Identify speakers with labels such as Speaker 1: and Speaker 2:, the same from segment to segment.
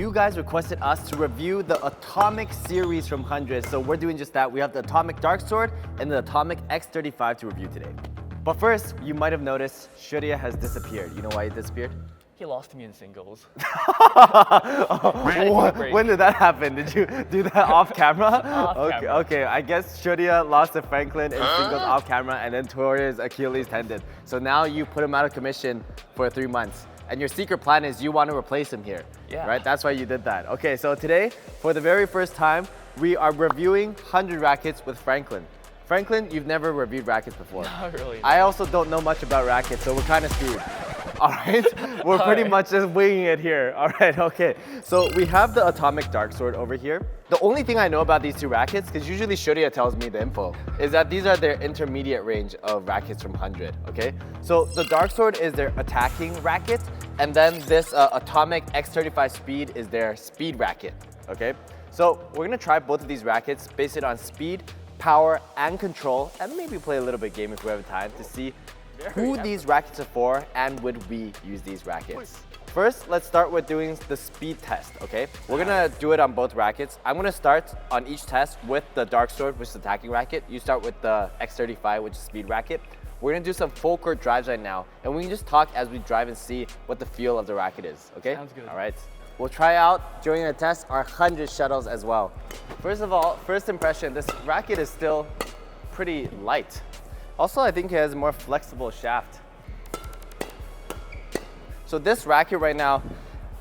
Speaker 1: you guys requested us to review the Atomic series from 100, so we're doing just that. We have the Atomic Dark Sword and the Atomic X35 to review today. But first, you might have noticed Shourya has disappeared. You know why he disappeared?
Speaker 2: He lost to me in singles.
Speaker 1: When did that happen? Did you do that off camera?
Speaker 2: Camera.
Speaker 1: Okay. I guess Shourya lost to Franklin in singles off camera and then tore his Achilles tendon. So now you put him out of commission for 3 months. And your secret plan is you want to replace him here.
Speaker 2: Yeah.
Speaker 1: Right? That's why you did that. Okay, so today, for the very first time, we are reviewing 100 rackets with Franklin. Franklin, you've never reviewed rackets before.
Speaker 2: Not really.
Speaker 1: I also don't know much about rackets, so we're kind of screwed. All right, we're pretty much just winging it here. All right, okay. So we have the Atomic Dark Sword over here. The only thing I know about these two rackets, because usually Shourya tells me the info, is that these are their intermediate range of rackets from 100, okay? So the Dark Sword is their attacking racket, and then this Atomic X35 Speed is their speed racket, okay? So we're gonna try both of these rackets, base it on speed, power, and control, and maybe play a little bit game if we have time to see who these rackets are for and would we use these rackets. First, let's start with doing the speed test, okay? We're gonna do it on both rackets. I'm gonna start on each test with the Dark Sword, which is attacking racket. You start with the X35, which is speed racket. We're gonna do some full court drives right now, and we can just talk as we drive and see what the feel of the racket is, okay?
Speaker 2: Sounds good.
Speaker 1: All right. We'll try out during the test our 100 shuttles as well. First of all, first impression, this racket is still pretty light. Also, I think it has a more flexible shaft. So this racket right now,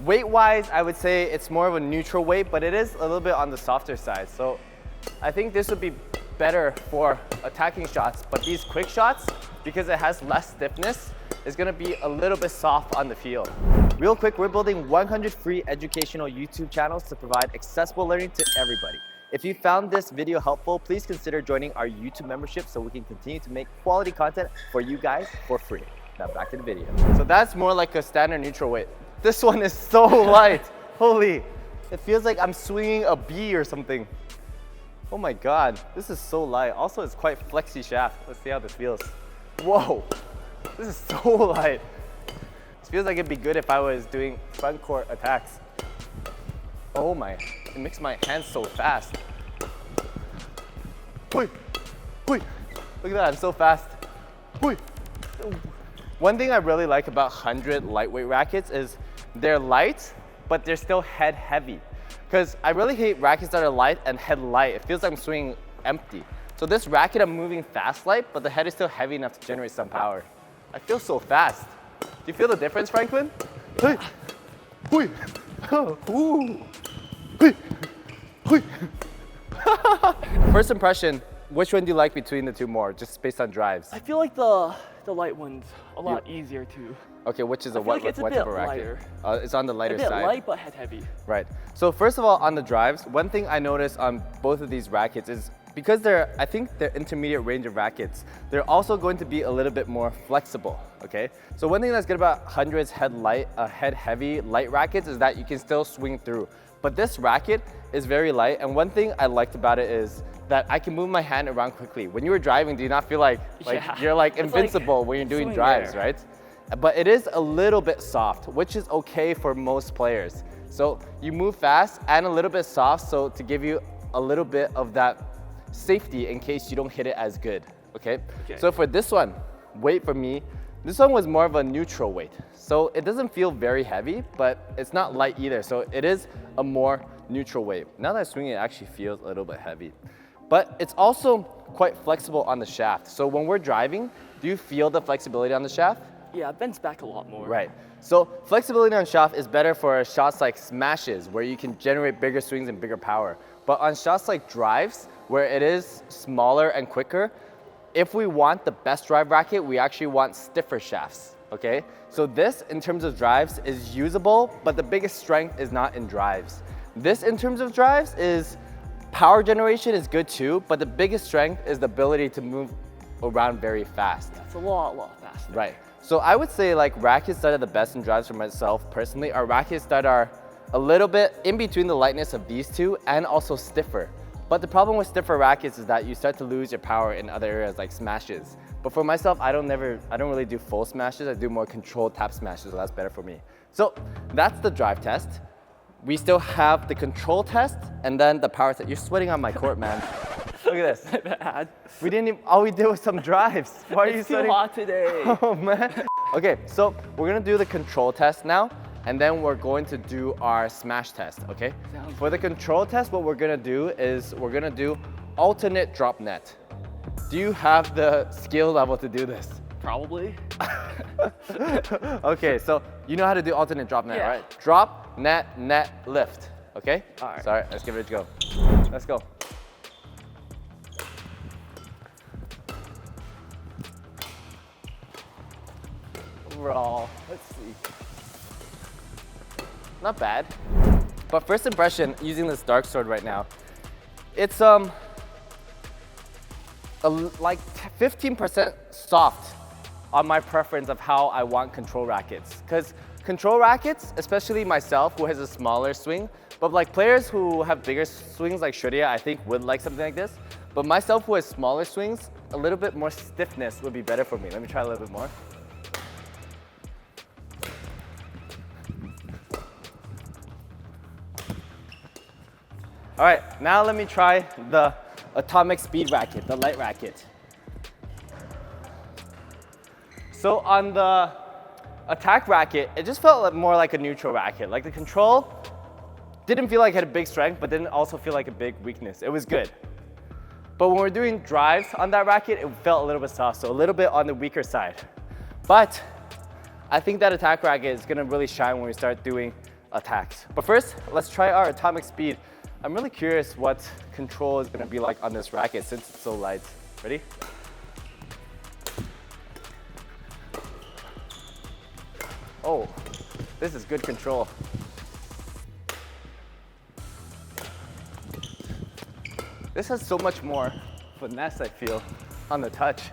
Speaker 1: weight-wise, I would say it's more of a neutral weight, but it is a little bit on the softer side. So I think this would be better for attacking shots, but these quick shots, because it has less stiffness, is gonna be a little bit soft on the field. Real quick, we're building 100 free educational YouTube channels to provide accessible learning to everybody. If you found this video helpful, please consider joining our YouTube membership so we can continue to make quality content for you guys for free. Now back to the video. So that's more like a standard neutral weight. This one is so light. Holy, it feels like I'm swinging a bee or something. Oh my God, this is so light. Also, it's quite flexy shaft. Let's see how this feels. Whoa, this is so light. This feels like it'd be good if I was doing front court attacks. Oh my, it makes my hands so fast. Look at that, I'm so fast. One thing I really like about 100 lightweight rackets is they're light, but they're still head heavy. Because I really hate rackets that are light and head light. It feels like I'm swinging empty. So this racket, I'm moving fast light, but the head is still heavy enough to generate some power. I feel so fast. Do you feel the difference, Franklin? First impression, which one do you like between the two more, just based on drives?
Speaker 2: I feel like the light one's a lot easier too.
Speaker 1: Okay, which is
Speaker 2: I feel like it's a bit
Speaker 1: type of racket? It's on the lighter side.
Speaker 2: A bit light, but head heavy.
Speaker 1: Right. So first of all, on the drives, one thing I noticed on both of these rackets is because I think they're intermediate range of rackets, they're also going to be a little bit more flexible, okay? So one thing that's good about 100's head heavy light rackets is that you can still swing through. But this racket is very light, and one thing I liked about it is that I can move my hand around quickly. When you were driving, do you not feel like you're like invincible when you're doing drives, right? But it is a little bit soft, which is okay for most players. So you move fast and a little bit soft, so to give you a little bit of that safety in case you don't hit it as good, okay? So for this one, weight for me, this one was more of a neutral weight. So it doesn't feel very heavy, but it's not light either. So it is a more neutral weight. Now that I swing it, actually feels a little bit heavy. But it's also quite flexible on the shaft. So when we're driving, do you feel the flexibility on the shaft?
Speaker 2: Yeah, it bends back a lot more.
Speaker 1: Right. So flexibility on shaft is better for shots like smashes, where you can generate bigger swings and bigger power. But on shots like drives, where it is smaller and quicker, if we want the best drive racket, we actually want stiffer shafts, okay? So this, in terms of drives, is usable, but the biggest strength is not in drives. This, in terms of drives, is power generation is good too, but the biggest strength is the ability to move around very fast.
Speaker 2: That's a lot faster.
Speaker 1: Right. So I would say like rackets that are the best in drives for myself personally are rackets that are a little bit in between the lightness of these two and also stiffer. But the problem with stiffer rackets is that you start to lose your power in other areas like smashes. But for myself, I don't really do full smashes. I do more controlled tap smashes, so that's better for me. So that's the drive test. we still have the control test and then the power test. You're sweating on my court, man. Look at this. We didn't even, all we did was some drives. Why are you sweating?
Speaker 2: It's too hot today.
Speaker 1: Oh man. Okay, so we're gonna do the control test now, and then we're going to do our smash test, okay? For the control test, what we're gonna do is we're gonna do alternate drop net. Do you have the skill level to do this?
Speaker 2: Probably.
Speaker 1: Okay, so you know how to do alternate drop net,
Speaker 2: Yeah.
Speaker 1: right? Drop, net, net, lift, okay?
Speaker 2: All right.
Speaker 1: Sorry, let's give it a go. Let's go.
Speaker 2: Overall, let's see.
Speaker 1: Not bad. But first impression, using this dark sword right now, it's like 15% soft on my preference of how I want control rackets. Because control rackets, especially myself who has a smaller swing, but like players who have bigger swings like Shourya, I think would like something like this. But myself who has smaller swings, a little bit more stiffness would be better for me. Let me try a little bit more. All right, now let me try the atomic speed racket, the light racket. So on the attack racket, it just felt more like a neutral racket. Like the control didn't feel like it had a big strength, but didn't also feel like a big weakness. It was good. But when we're doing drives on that racket, it felt a little bit soft, so a little bit on the weaker side. But I think that attack racket is gonna really shine when we start doing attacks. But first, let's try our atomic speed. I'm really curious what control is gonna be like on this racket since it's so light. Ready? Oh, this is good control. This has so much more finesse, I feel, on the touch.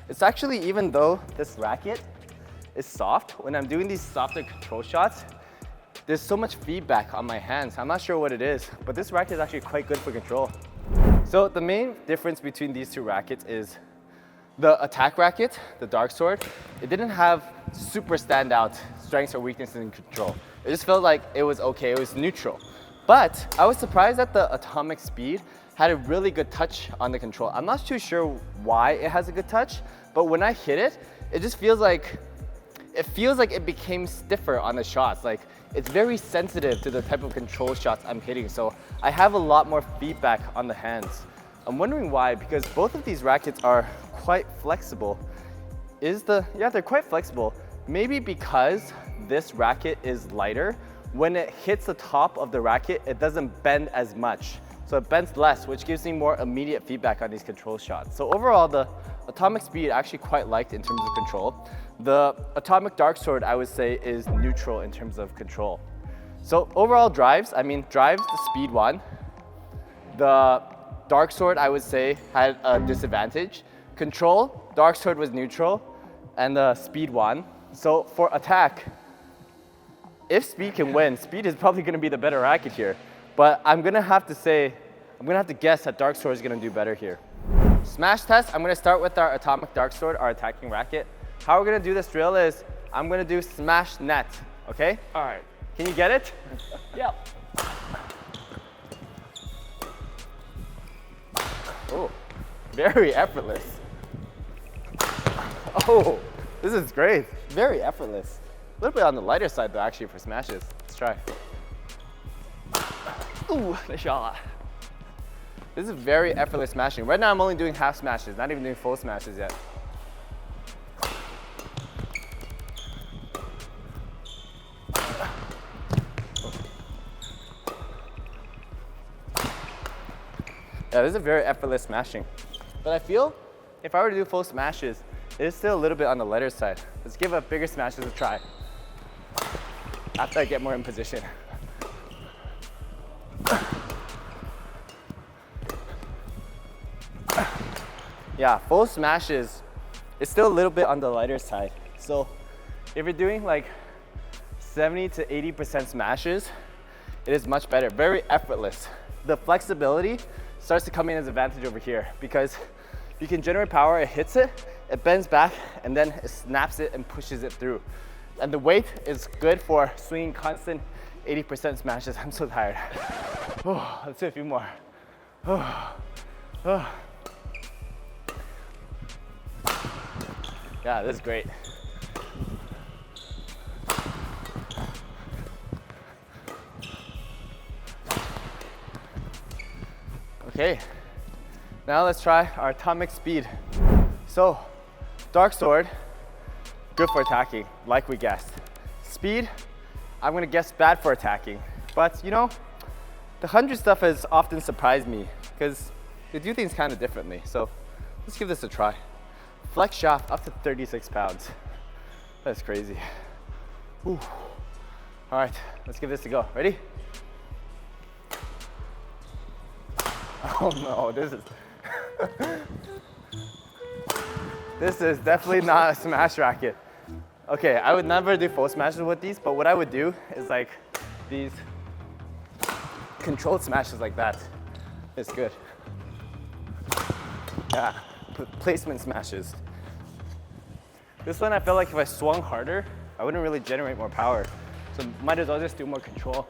Speaker 1: It's actually, even though this racket is soft, when I'm doing these softer control shots, there's so much feedback on my hands. I'm not sure what it is, but this racket is actually quite good for control. So the main difference between these two rackets is the attack racket, the dark sword, it didn't have super standout strengths or weaknesses in control. It just felt like it was okay, it was neutral. But I was surprised that the atomic speed had a really good touch on the control. I'm not too sure why it has a good touch, but when I hit it, it just feels like it became stiffer on the shots. Like it's very sensitive to the type of control shots I'm hitting. So I have a lot more feedback on the hands. I'm wondering why, because both of these rackets are quite flexible. Yeah, they're quite flexible. Maybe because this racket is lighter, when it hits the top of the racket, it doesn't bend as much. So it bends less, which gives me more immediate feedback on these control shots. So overall, the atomic speed I actually quite liked in terms of control. The atomic dark sword, I would say, is neutral in terms of control. So overall drives, the speed won. The dark sword, I would say, had a disadvantage. Control, dark sword was neutral, and the speed won. So for attack, if speed can win, speed is probably gonna be the better racket here. But I'm gonna have to guess that dark sword is gonna do better here. Smash test, I'm gonna start with our atomic dark sword, our attacking racket. How we're gonna do this drill is, I'm gonna do smash net, okay?
Speaker 2: All right.
Speaker 1: Can you get it?
Speaker 2: Yep.
Speaker 1: Oh, very effortless. Oh, this is great. Very effortless. A little bit on the lighter side though, actually, for smashes. Let's try.
Speaker 2: Ooh, nice shot.
Speaker 1: This is very effortless smashing. Right now I'm only doing half smashes, not even doing full smashes yet. Yeah, this is a very effortless smashing. But I feel if I were to do full smashes, it is still a little bit on the lighter side. Let's give a bigger smashes a try after I get more in position. Yeah, full smashes is still a little bit on the lighter side. So if you're doing like 70 to 80% smashes, it is much better, very effortless. The flexibility starts to come in as an advantage over here because you can generate power, it hits it, it bends back, and then it snaps it and pushes it through. And the weight is good for swinging constant 80% smashes. I'm so tired. Oh, let's do a few more. Oh, oh. Yeah, this is great. Okay, now let's try our atomic speed. So, dark sword, good for attacking, like we guessed. Speed, I'm gonna guess bad for attacking. But you know, the 100 stuff has often surprised me because they do things kind of differently. So let's give this a try. Flex shaft up to 36 pounds. That's crazy. Ooh. All right, let's give this a go. Ready? Oh no, this is definitely not a smash racket. Okay, I would never do full smashes with these, but what I would do is like these controlled smashes like that. It's good. Yeah, placement smashes. This one I felt like if I swung harder, I wouldn't really generate more power. So might as well just do more control.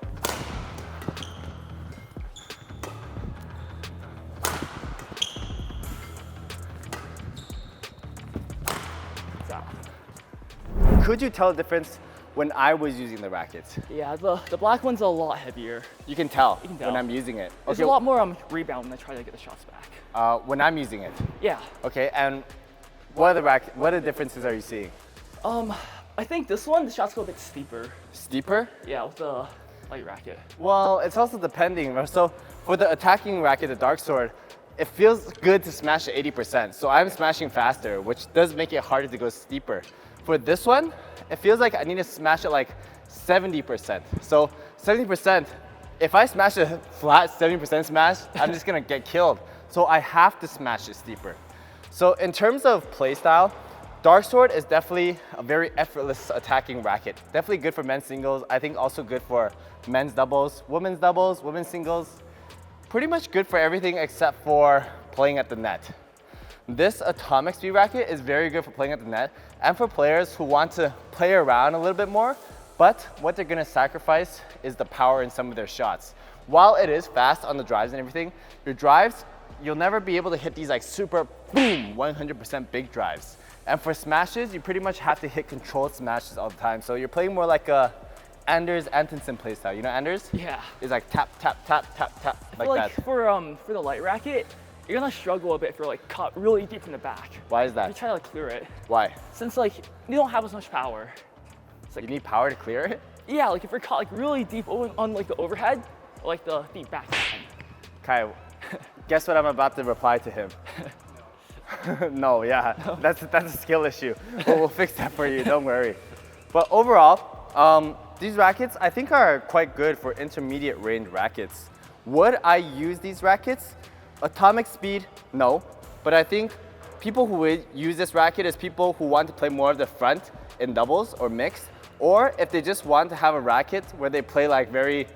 Speaker 1: Could you tell the difference when I was using the rackets?
Speaker 2: Yeah, the black one's a lot heavier.
Speaker 1: You can tell,
Speaker 2: You can tell.
Speaker 1: when I'm using it.
Speaker 2: There's a lot more rebound when I try to get the shots back.
Speaker 1: When I'm using it.
Speaker 2: Yeah.
Speaker 1: Okay, and what other differences are you seeing?
Speaker 2: I think this one, the shots go a bit steeper.
Speaker 1: Steeper?
Speaker 2: Yeah, with the light racket.
Speaker 1: Well, it's also depending. So for the attacking racket, the dark sword, it feels good to smash at 80%. So I'm smashing faster, which does make it harder to go steeper. For this one, it feels like I need to smash it like 70%. So 70%, if I smash a flat 70% smash, I'm just gonna get killed. So I have to smash it steeper. So in terms of play style, dark sword is definitely a very effortless attacking racket. Definitely good for men's singles. I think also good for men's doubles, women's singles. Pretty much good for everything except for playing at the net. This atomic speed racket is very good for playing at the net and for players who want to play around a little bit more, but what they're gonna sacrifice is the power in some of their shots. While it is fast on the drives and everything, your drives, you'll never be able to hit these like super boom, 100% big drives. And for smashes, you pretty much have to hit controlled smashes all the time. So you're playing more like a Anders Antonsen playstyle. You know Anders?
Speaker 2: Yeah.
Speaker 1: It's like tap, tap, tap, tap, tap, like that.
Speaker 2: For the light racket, you're gonna struggle a bit if you're like caught really deep in the back.
Speaker 1: Why is
Speaker 2: If
Speaker 1: that?
Speaker 2: you try to like clear it.
Speaker 1: Why?
Speaker 2: Since like you don't have as much power. It's like,
Speaker 1: You need power to clear it?
Speaker 2: yeah, like if you're caught like really deep on like the overhead, or like the deep back.
Speaker 1: Kai, guess what I'm about to reply to him? No, yeah, that's a skill issue. But we'll fix that for you, don't worry. But overall, these rackets I think are quite good for intermediate range rackets. Would I use these rackets? Atomic speed, no. But I think people who would use this racket is people who want to play more of the front in doubles or mixed, or if they just want to have a racket where they play like very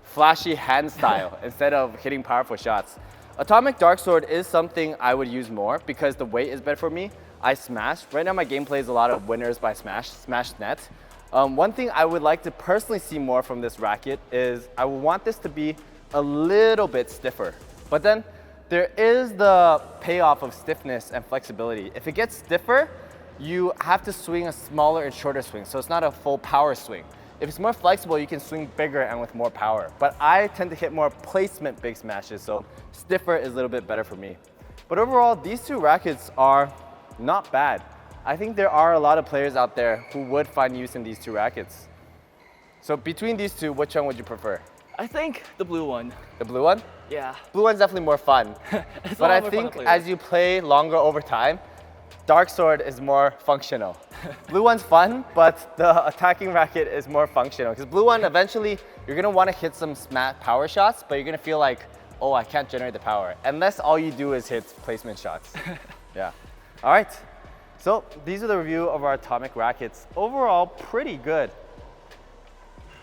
Speaker 1: flashy hand style instead of hitting powerful shots. Atomic dark sword is something I would use more because the weight is better for me. I smash. Right now my gameplay is a lot of winners by smash net. One thing I would like to personally see more from this racket is I would want this to be a little bit stiffer. But then there is the payoff of stiffness and flexibility. If it gets stiffer, you have to swing a smaller and shorter swing, so it's not a full power swing. If it's more flexible, you can swing bigger and with more power. But I tend to hit more placement big smashes, so stiffer is a little bit better for me. But overall, these two rackets are not bad. I think there are a lot of players out there who would find use in these two rackets. So between these two, which one would you prefer?
Speaker 2: I think the blue one.
Speaker 1: The blue one?
Speaker 2: Yeah.
Speaker 1: Blue one's definitely more fun. But I think as you play longer over time, dark sword is more functional. Blue one's fun, but the attacking racket is more functional. Because blue one, eventually, you're gonna wanna hit some power shots, but you're gonna feel like, oh, I can't generate the power. Unless all you do is hit placement shots. Yeah. All right. So these are the review of our atomic rackets. Overall, pretty good.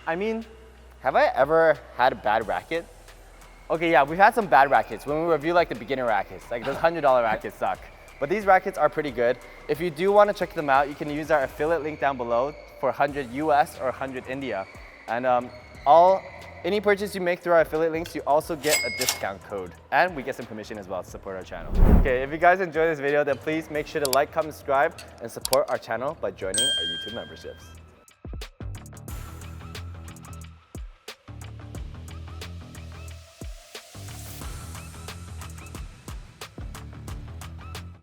Speaker 1: I mean, have I ever had a bad racket? Okay, yeah, we've had some bad rackets. When we review like the beginner rackets, like those $100 rackets suck. But these rackets are pretty good. If you do want to check them out, you can use our affiliate link down below for 100 US or 100 India. And Any purchase you make through our affiliate links, you also get a discount code. And we get some commission as well to support our channel. Okay, if you guys enjoyed this video, then please make sure to like, comment, subscribe, and support our channel by joining our YouTube memberships.